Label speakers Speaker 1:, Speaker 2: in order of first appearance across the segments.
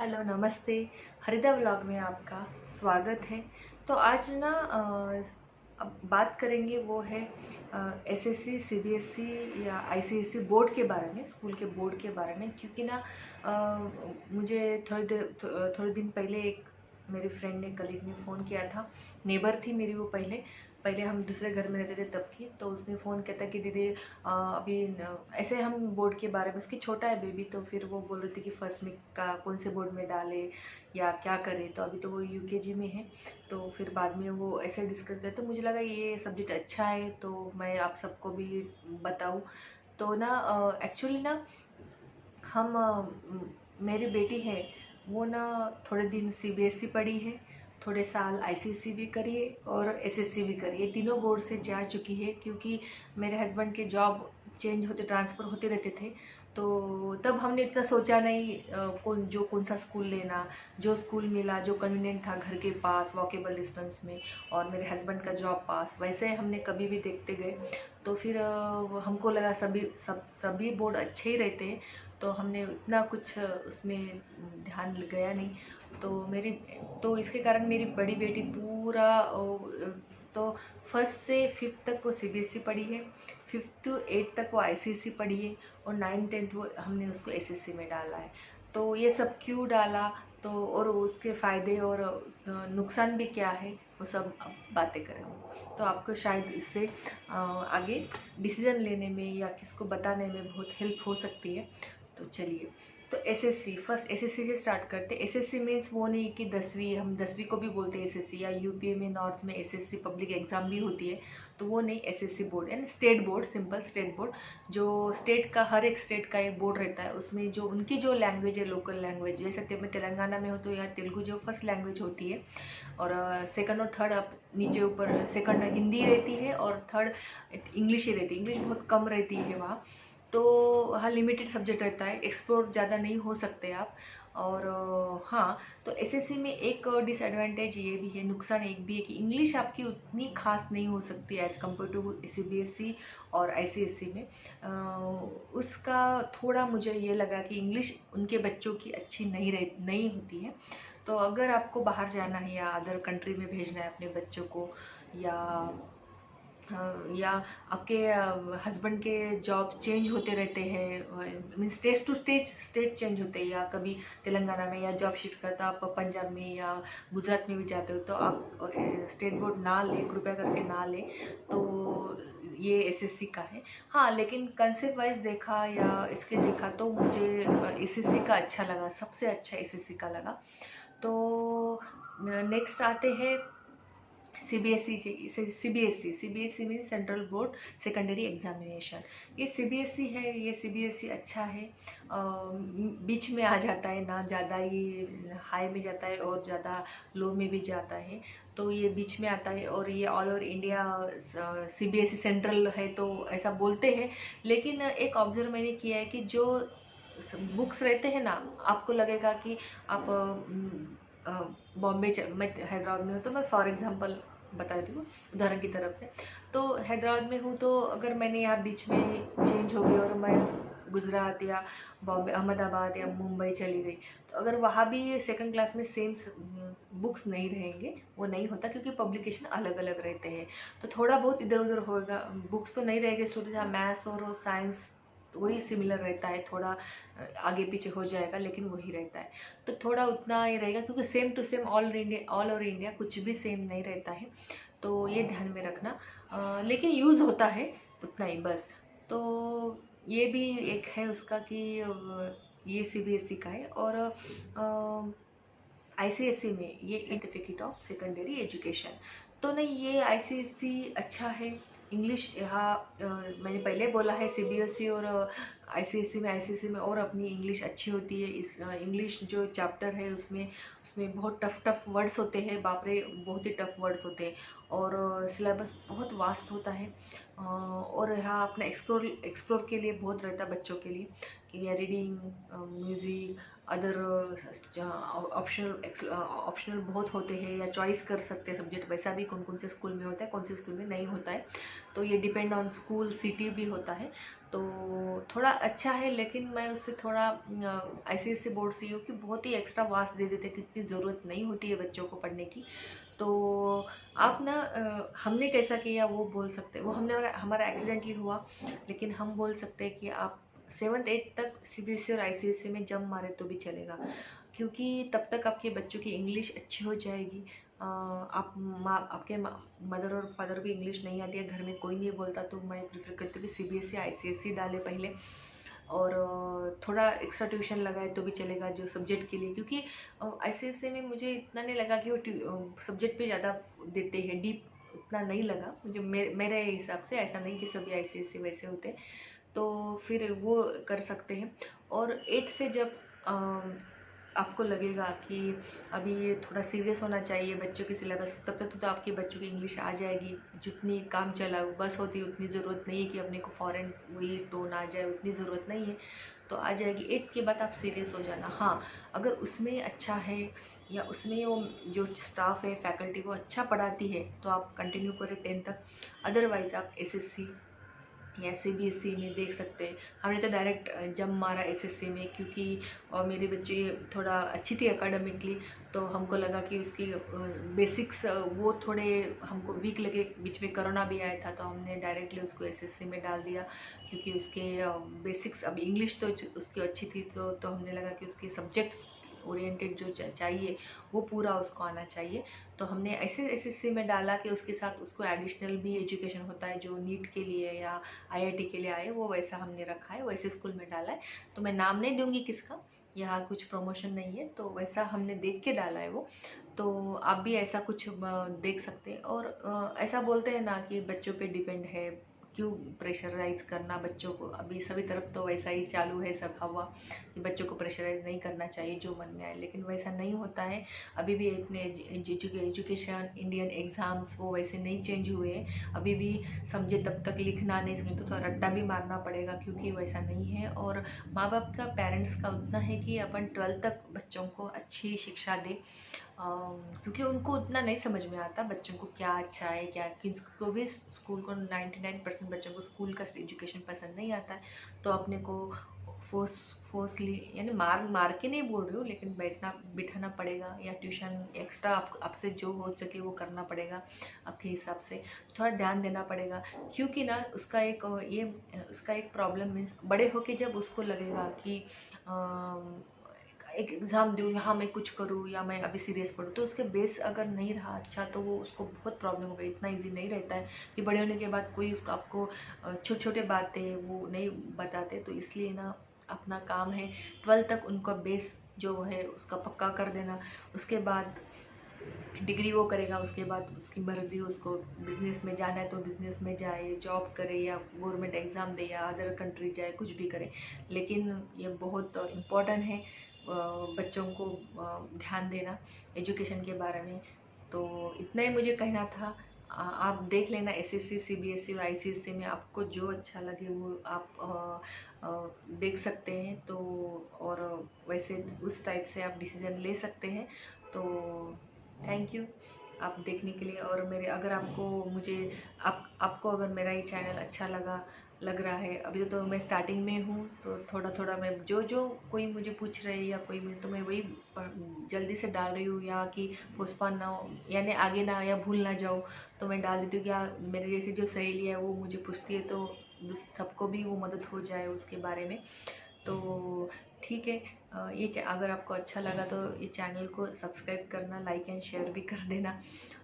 Speaker 1: Hello नमस्ते। हरिदा vlog में आपका स्वागत है। तो आज ना अब बात करेंगे वो है एसएससी सीबीएसई या आईसीएसई बोर्ड के बारे में, स्कूल के बोर्ड के बारे में। क्योंकि ना मुझे थोड़े दिन पहले एक मेरे फ्रेंड ने, कलीग ने फ़ोन किया था। नेबर थी मेरी वो, पहले हम दूसरे घर में रहते थे तब की। तो उसने फ़ोन किया था कि दीदी अभी ऐसे हम बोर्ड के बारे में, उसकी छोटा है बेबी, तो फिर वो बोल रही थी कि फर्स्ट में का कौन से बोर्ड में डाले या क्या करे। तो अभी तो वो यूकेजी में है, तो फिर बाद में वो ऐसे डिस्कस करे। तो मुझे लगा ये सब्जेक्ट अच्छा है तो मैं आप सबको भी बताऊँ। तो ना एक्चुअली ना हम मेरी बेटी है वो ना थोड़े दिन सीबीएसई पढ़ी है, थोड़े साल आईसीएसई भी करी है और एसएससी भी करी है। तीनों बोर्ड से जा चुकी है। क्योंकि मेरे हस्बैंड के जॉब चेंज होते, ट्रांसफ़र होते रहते थे, तो तब हमने इतना सोचा नहीं कौन सा स्कूल लेना। जो स्कूल मिला, जो कन्वीनियंट था घर के पास, वॉकेबल डिस्टेंस में, और मेरे हस्बैंड का जॉब पास, वैसे हमने कभी भी देखते गए। तो फिर हमको लगा सभी बोर्ड अच्छे ही रहते हैं, तो हमने उतना कुछ उसमें ध्यान गया नहीं। तो इसके कारण मेरी बड़ी बेटी पूरा तो फर्स्ट से फिफ्थ तक वो सीबीएसई पढ़ी है, फिफ्थ टू एट तक वो आईसीएसई पढ़ी है, और 9th 10th वो हमने उसको एसएससी में डाला है। तो ये सब क्यों डाला, तो और उसके फ़ायदे और नुकसान भी क्या है, वो सब अब बातें करेंगे। तो आपको शायद इससे आगे डिसीज़न लेने में या किसको बताने में बहुत हेल्प हो सकती है। तो चलिए, तो एसएससी, फर्स्ट एसएससी से स्टार्ट करते। एसएससी मीन्स वो नहीं कि 10वीं, हम 10वीं को भी बोलते हैं एसएससी, या यूपी में नॉर्थ में एसएससी पब्लिक एग्ज़ाम भी होती है, तो वो नहीं। एसएससी बोर्ड यानी state board, simple state board. जो स्टेट का, हर एक स्टेट का एक बोर्ड रहता है, उसमें जो उनकी जो लैंग्वेज है, लोकल लैंग्वेज, जैसे मैं तेलंगाना में हो तो यहाँ तेलुगु जो फर्स्ट लैंग्वेज होती है, और सेकंड और थर्ड अप नीचे ऊपर, सेकंड हिंदी रहती है और थर्ड इंग्लिश ही रहती है। इंग्लिश बहुत कम रहती है वहाँ, तो हाँ लिमिटेड सब्जेक्ट रहता है, एक्सप्लोर ज़्यादा नहीं हो सकते आप। और हाँ, तो एसएससी में एक डिसएडवांटेज ये भी है, नुकसान एक भी है, कि इंग्लिश आपकी उतनी खास नहीं हो सकती एज़ कम्पेयर टू सीबीएसई और आईसीएसई में। उसका थोड़ा मुझे ये लगा कि इंग्लिश उनके बच्चों की अच्छी नहीं होती है। तो अगर आपको बाहर जाना है या अदर कंट्री में भेजना है अपने बच्चों को, या या आपके हस्बैंड के जॉब चेंज होते रहते हैं, means state to state change होते हैं, या कभी तेलंगाना में या जॉब शिफ्ट करता आप पंजाब में या गुजरात में भी जाते हो, तो आप स्टेट बोर्ड ना लें, कृपया करके ना लें। तो ये एसएससी का है। हाँ, लेकिन कंसेप्ट वाइज देखा या इसके देखा तो मुझे एसएससी का अच्छा लगा, सबसे अच्छा एसएससी का लगा। तो नेक्स्ट आते हैं CBSE mean central board secondary examination. ये सीबीएसई है, ये सीबीएसई अच्छा है। बीच में आ जाता है, ना ज़्यादा ये हाई में जाता है और ज़्यादा लो में भी जाता है, तो ये बीच में आता है। और ये all over India CBSE central है, तो ऐसा बोलते हैं। लेकिन एक ऑब्जर्व मैंने किया है कि जो बुक्स रहते हैं ना, आपको लगेगा कि आप बॉम्बे, मैं हैदराबाद में हूँ तो मैं फॉर एग्जांपल बताती हूँ उदाहरण की तरफ से। तो हैदराबाद में हूँ, तो अगर मैंने यहाँ बीच में चेंज हो गई और मैं गुजरात या बॉम्बे, अहमदाबाद या मुंबई चली गई, तो अगर वहाँ भी सेकंड क्लास में सेम बुक्स नहीं रहेंगे, वो नहीं होता, क्योंकि पब्लिकेशन अलग अलग रहते हैं। तो थोड़ा बहुत इधर उधर होगा, बुक्स तो नहीं रहेंगे स्टूडेंट, जहाँ मैथ्स और साइंस वही सिमिलर रहता है, थोड़ा आगे पीछे हो जाएगा लेकिन वही रहता है। तो थोड़ा उतना ही रहेगा, क्योंकि same to same all over India कुछ भी सेम नहीं रहता है, तो ये ध्यान में रखना। लेकिन यूज़ होता है उतना ही बस। तो ये भी एक है उसका कि ये सीबीएसई का है। और आईसीएसई में ये सर्टिफिकेट ऑफ सेकेंडरी एजुकेशन, तो नहीं, ये आईसीएसई अच्छा है। इंग्लिश यहाँ मैंने पहले बोला है, सीबीएसई और आईसीएसई में और अपनी इंग्लिश अच्छी होती है। इस इंग्लिश जो चैप्टर है उसमें बहुत टफ वर्ड्स होते हैं, बाप रे बहुत ही टफ वर्ड्स होते हैं, और सिलेबस बहुत वास्ट होता है। और यहाँ अपना एक्सप्लोर के लिए बहुत रहता है बच्चों के लिए, कि या रीडिंग, म्यूज़िक, अदर ऑप्शनल बहुत होते हैं, या चॉइस कर सकते हैं सब्जेक्ट। वैसा भी कौन कौन से स्कूल में होता है, कौन से स्कूल में नहीं होता है, तो ये डिपेंड ऑन स्कूल, सिटी भी होता है। तो थोड़ा अच्छा है, लेकिन मैं उससे थोड़ा ICSE बोर्ड से हूँ कि बहुत ही एक्स्ट्रा वास्ट दे देते हैं, कितनी ज़रूरत नहीं होती है बच्चों को पढ़ने की। तो आप ना हमने कैसा किया वो बोल सकते, वो हमने हमारा एक्सीडेंटली हुआ, लेकिन हम बोल सकते हैं कि आप 7th 8th तक CBSE और ICSE में जम मारे तो भी चलेगा, क्योंकि तब तक आपके बच्चों की इंग्लिश अच्छी हो जाएगी। आप आपके मदर और फादर को इंग्लिश नहीं आती है, घर में कोई नहीं बोलता, तो मैं प्रेफर करती हूँ कि CBSE ICSE डालें पहले, और थोड़ा एक्स्ट्रा ट्यूशन लगाए तो भी चलेगा जो सब्जेक्ट के लिए, क्योंकि ICSE में मुझे इतना नहीं लगा कि वो सब्जेक्ट पे ज़्यादा देते हैं, डीप उतना नहीं लगा मुझे, मेरे हिसाब से। ऐसा नहीं कि सभी ICSE वैसे होते, तो फिर वो कर सकते हैं। और 8 से जब आपको लगेगा कि अभी ये थोड़ा सीरियस होना चाहिए बच्चों के सिलेबस, तब तक तो आपके बच्चों की इंग्लिश आ जाएगी। जितनी काम चलाओ बस होती है, उतनी ज़रूरत नहीं है कि अपने को फॉरेन वही टोन आ जाए, उतनी ज़रूरत नहीं है, तो आ जाएगी। 8 के बाद आप सीरियस हो जाना। हाँ, अगर उसमें अच्छा है या उसमें वो जो स्टाफ है, फैकल्टी वो अच्छा पढ़ाती है, तो आप कंटिन्यू करें 10 तक। अदरवाइज़ आप SSC या CBSE में देख सकते हैं। हमने तो डायरेक्ट जम मारा SSC में, क्योंकि और मेरे बच्चे थोड़ा अच्छी थी एकेडमिकली, तो हमको लगा कि उसकी बेसिक्स वो थोड़े हमको वीक लगे। बीच में कोरोना भी आया था, तो हमने डायरेक्टली उसको SSC में डाल दिया, क्योंकि उसके बेसिक्स, अब इंग्लिश तो उसकी अच्छी थी, तो हमने लगा कि उसके सब्जेक्ट्स ओरिएंटेड जो चाहिए वो पूरा उसको आना चाहिए। तो हमने ऐसे SSC में डाला कि उसके साथ उसको एडिशनल भी एजुकेशन होता है, जो नीट के लिए या IIT के लिए आए, वो वैसा हमने रखा है, वैसे स्कूल में डाला है। तो मैं नाम नहीं दूंगी किसका, यहाँ कुछ प्रमोशन नहीं है, तो वैसा हमने देख के डाला है वो। तो आप भी ऐसा कुछ देख सकते हैं। और ऐसा बोलते हैं ना कि बच्चों पे डिपेंड है, क्यों प्रेशराइज करना बच्चों को। अभी सभी तरफ तो वैसा ही चालू है सब हवा कि बच्चों को प्रेशराइज नहीं करना चाहिए, जो मन में आए, लेकिन वैसा नहीं होता है। अभी भी इतने एजुकेशन, इंडियन एग्ज़ाम्स वो वैसे नहीं चेंज हुए हैं। अभी भी समझे तब तक लिखना नहीं, समझे तो थोड़ा रट्टा भी मारना पड़ेगा, क्योंकि वैसा नहीं है। और माँ बाप का, पेरेंट्स का उतना है कि अपन 12th तक बच्चों को अच्छी शिक्षा दें, क्योंकि उनको उतना नहीं समझ में आता बच्चों को क्या अच्छा है, क्या किसको भी स्कूल को 99% बच्चों को स्कूल का एजुकेशन पसंद नहीं आता है। तो अपने को फोर्सली, यानी मार के नहीं बोल रही हूँ, लेकिन बिठाना पड़ेगा, या ट्यूशन एक्स्ट्रा आपसे जो हो सके वो करना पड़ेगा आपके हिसाब से। थोड़ा ध्यान देना पड़ेगा, क्योंकि ना उसका एक प्रॉब्लम मीन्स बड़े होके जब उसको लगेगा कि एक एग्ज़ाम दूँ, यहाँ मैं कुछ करूँ या मैं अभी सीरियस पढ़ूँ, तो उसके बेस अगर नहीं रहा अच्छा, तो वो उसको बहुत प्रॉब्लम होगी। इतना इजी नहीं रहता है कि बड़े होने के बाद कोई उसको आपको छोटे छोटे बातें वो नहीं बताते। तो इसलिए ना अपना काम है 12th तक उनका बेस जो है उसका पक्का कर देना। उसके बाद डिग्री वो करेगा, उसके बाद उसकी मर्ज़ी, उसको बिज़नेस में जाना है तो बिज़नेस में जाए, जॉब करे, या गवर्नमेंट एग्ज़ाम दे, या अदर कंट्री जाए, कुछ भी करे। लेकिन ये बहुत इम्पोर्टेंट है बच्चों को ध्यान देना एजुकेशन के बारे में। तो इतना ही मुझे कहना था। आप देख लेना SSC, CBSE और ICSE में आपको जो अच्छा लगे वो आप देख सकते हैं। तो और वैसे उस टाइप से आप डिसीज़न ले सकते हैं। तो थैंक यू आप देखने के लिए। और मेरे अगर आपको मुझे आपको अगर मेरा ये चैनल अच्छा लग रहा है, अभी तो मैं स्टार्टिंग में हूँ, तो थोड़ा थोड़ा मैं जो कोई मुझे पूछ रहे या कोई मुझे, तो मैं वही जल्दी से डाल रही हूँ, या कि पोस्टपोन ना हो, यानी आगे ना या भूल ना जाऊँ, तो मैं डाल देती हूँ। क्या मेरे जैसी जो सहेली है वो मुझे पूछती है, तो सबको भी वो मदद हो जाए उसके बारे में। तो ठीक है, अगर आपको अच्छा लगा तो ये चैनल को सब्सक्राइब करना, लाइक एंड शेयर भी कर देना।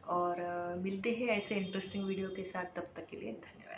Speaker 1: और मिलते हैं ऐसे इंटरेस्टिंग वीडियो के साथ, तब तक के लिए धन्यवाद।